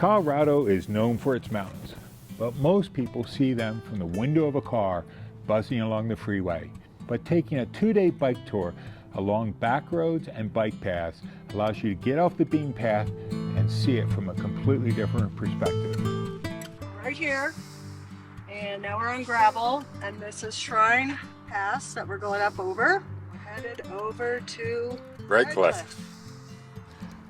Colorado is known for its mountains, but most people see them from the window of a car buzzing along the freeway. But taking a 2-day bike tour along back roads and bike paths allows you to get off the beaten path and see it from a completely different perspective. Right here, and now we're on gravel, and this is Shrine Pass that we're going up over. We're headed over to Red Cliff.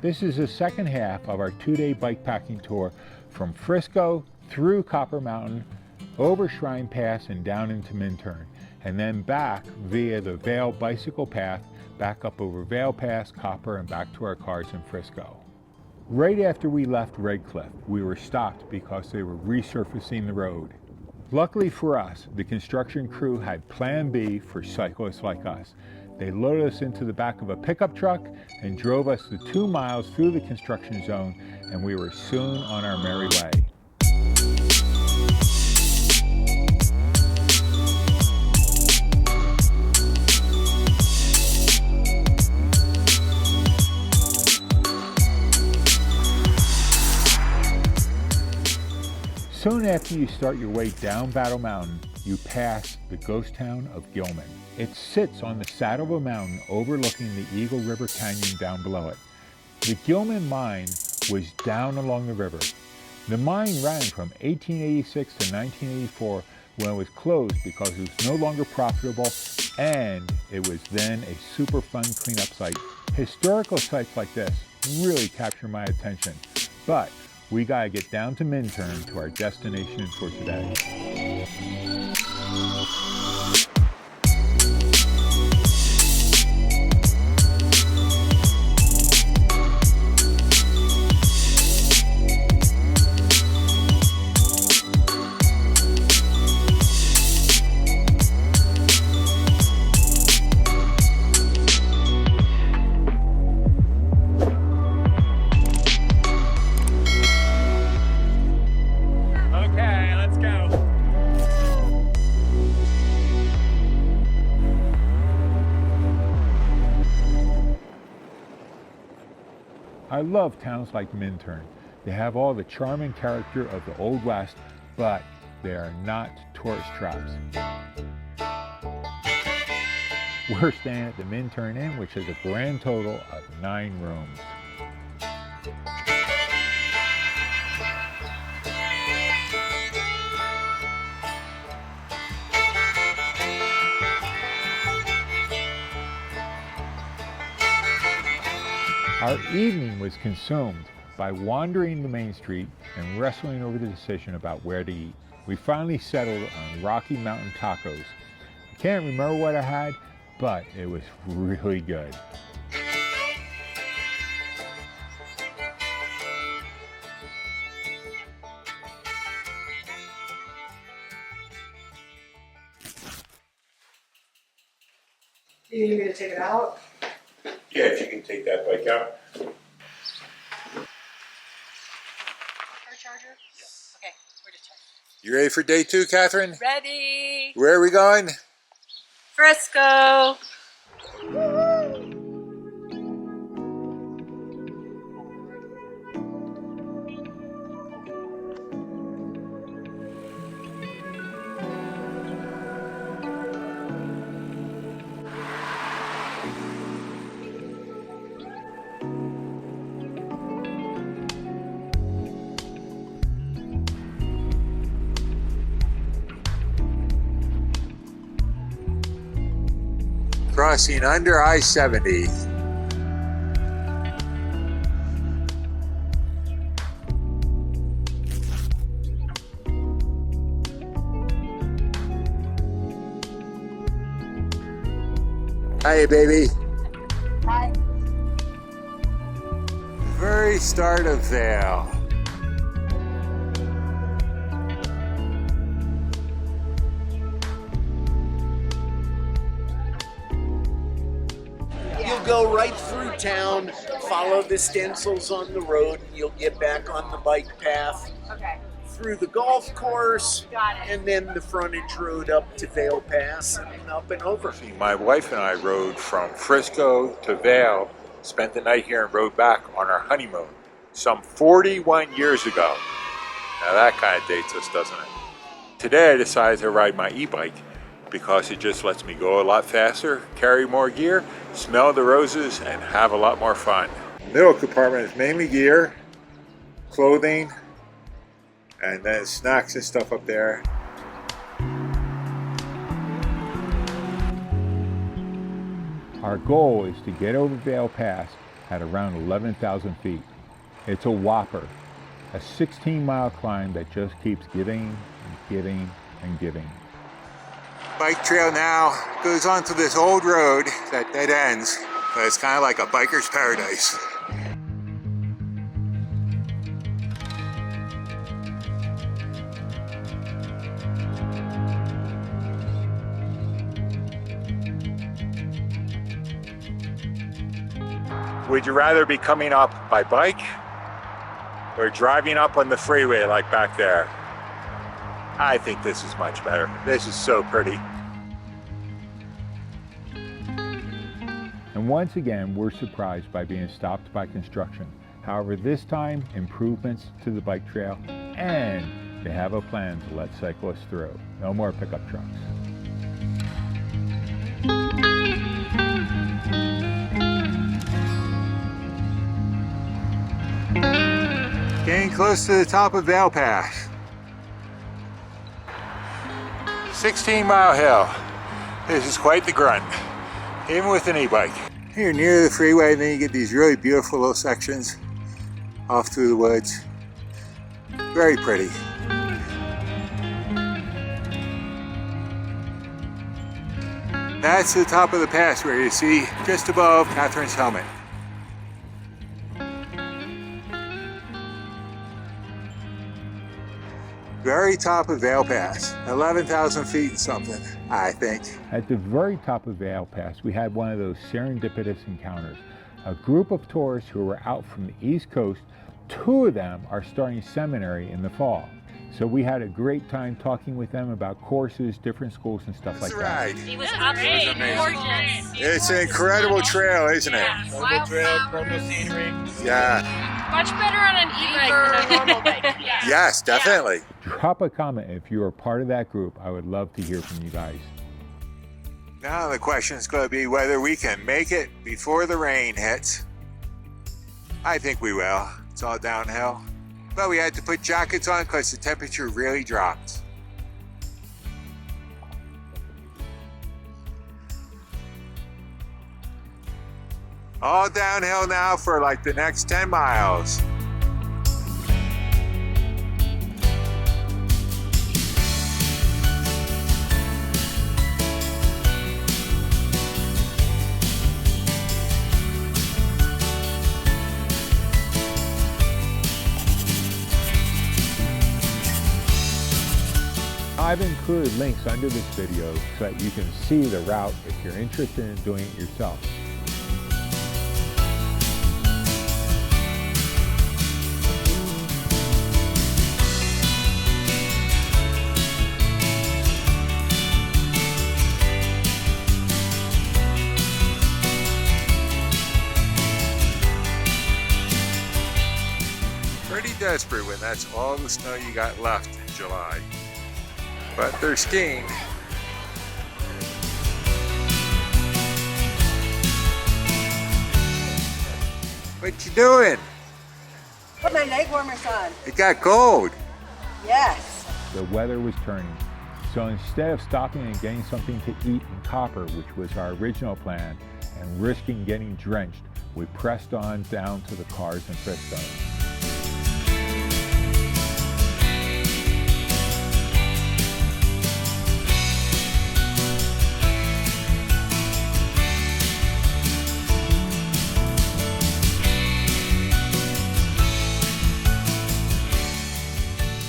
This is the second half of our 2-day bikepacking tour from Frisco through Copper Mountain, over Shrine Pass and down into Minturn, and then back via the Vail bicycle path, back up over Vail Pass, Copper, and back to our cars in Frisco. Right after we left Red Cliff, we were stopped because they were resurfacing the road. Luckily for us, the construction crew had Plan B for cyclists like us. They loaded us into the back of a pickup truck and drove us the 2 miles through the construction zone, and we were soon on our merry way. Soon after you start your way down Battle Mountain, you pass the ghost town of Gilman. It sits on the saddle of a mountain overlooking the Eagle River Canyon down below it. The Gilman mine was down along the river. The mine ran from 1886 to 1984 when it was closed because it was no longer profitable, and it was then a super fun cleanup site. Historical sites like this really capture my attention, but we gotta get down to Minturn, to our destination for today. I love towns like Minturn. They have all the charm and character of the Old West, but they are not tourist traps. We're staying at the Minturn Inn, which has a grand total of 9 rooms. Our evening was consumed by wandering the main street and wrestling over the decision about where to eat. We finally settled on Rocky Mountain Tacos. I can't remember what I had, but it was really good. You need me to take it out? Yeah, if you can take that bike out. Car charger? Okay, we're just checking. You ready for day 2, Catherine? Ready. Where are we going? Frisco. Crossing under I-70. Hi, baby. Hi. Very start of Vail. You'll go right through town, follow the stencils on the road, and you'll get back on the bike path. Okay. Through the golf course, Got it. and then the frontage road up to Vail Pass and up and over. My wife and I rode from Frisco to Vail, spent the night here and rode back on our honeymoon. some 41 years ago. Now that kind of dates us, doesn't it? Today I decided to ride my e-bike because it just lets me go a lot faster, carry more gear, smell the roses, and have a lot more fun. The middle compartment is mainly gear, clothing, and then snacks and stuff up there. Our goal is to get over Vail Pass at around 11,000 feet. It's a whopper, a 16-mile climb that just keeps giving and giving and giving. Bike trail now goes onto this old road that dead ends, but it's kind of like a biker's paradise. Would you rather be coming up by bike or driving up on the freeway like back there? I think this is much better. This is so pretty. And once again, we're surprised by being stopped by construction. However, this time, improvements to the bike trail, and they have a plan to let cyclists through. No more pickup trucks. Getting close to the top of Vail Pass. 16-mile hill. This is quite the grunt, even with an e-bike. You're near the freeway, and then you get these really beautiful little sections off through the woods. Very pretty. That's the top of the pass where you see just above Catherine's helmet. Very top of Vail Pass, 11,000 feet and something, I think. At the very top of Vail Pass, we had one of those serendipitous encounters. A group of tourists who were out from the East Coast, 2 of them are starting seminary in the fall. So we had a great time talking with them about courses, different schools and stuff like that. It was amazing. It's an incredible trail, isn't it? Incredible trail, incredible scenery. Yeah. Much better on an e-bike than a normal bike. Yeah. Yes, definitely. Drop a comment if you are part of that group. I would love to hear from you guys. Now the question is going to be whether we can make it before the rain hits. I think we will. It's all downhill. But we had to put jackets on because the temperature really dropped. All downhill now for like the next 10 miles. I've included links under this video so that you can see the route if you're interested in doing it yourself. Pretty desperate when that's all the snow you got left in July. But they're skiing. What you doing? Put my leg warmers on. It got cold. Yes. The weather was turning. So instead of stopping and getting something to eat in Copper, which was our original plan, and risking getting drenched, we pressed on down to the cars in Frisco.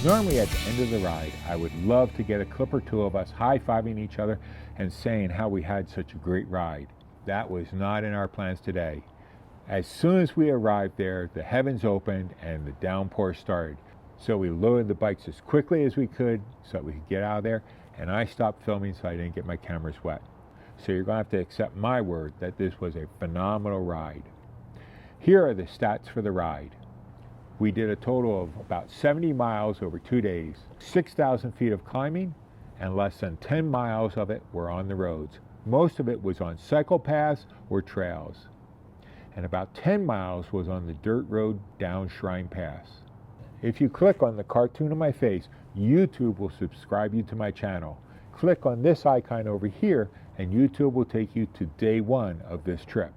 Normally at the end of the ride, I would love to get a clip or 2 of us high-fiving each other and saying how we had such a great ride. That was not in our plans today. As soon as we arrived there, the heavens opened and the downpour started. So we loaded the bikes as quickly as we could so that we could get out of there, and I stopped filming so I didn't get my cameras wet. So you're going to have to accept my word that this was a phenomenal ride. Here are the stats for the ride. We did a total of about 70 miles over 2 days, 6,000 feet of climbing, and less than 10 miles of it were on the roads. Most of it was on cycle paths or trails, and about 10 miles was on the dirt road down Shrine Pass. If you click on the cartoon of my face, YouTube will subscribe you to my channel. Click on this icon over here and YouTube will take you to day 1 of this trip.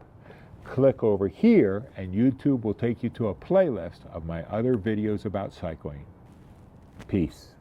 Click over here and YouTube will take you to a playlist of my other videos about cycling. Peace.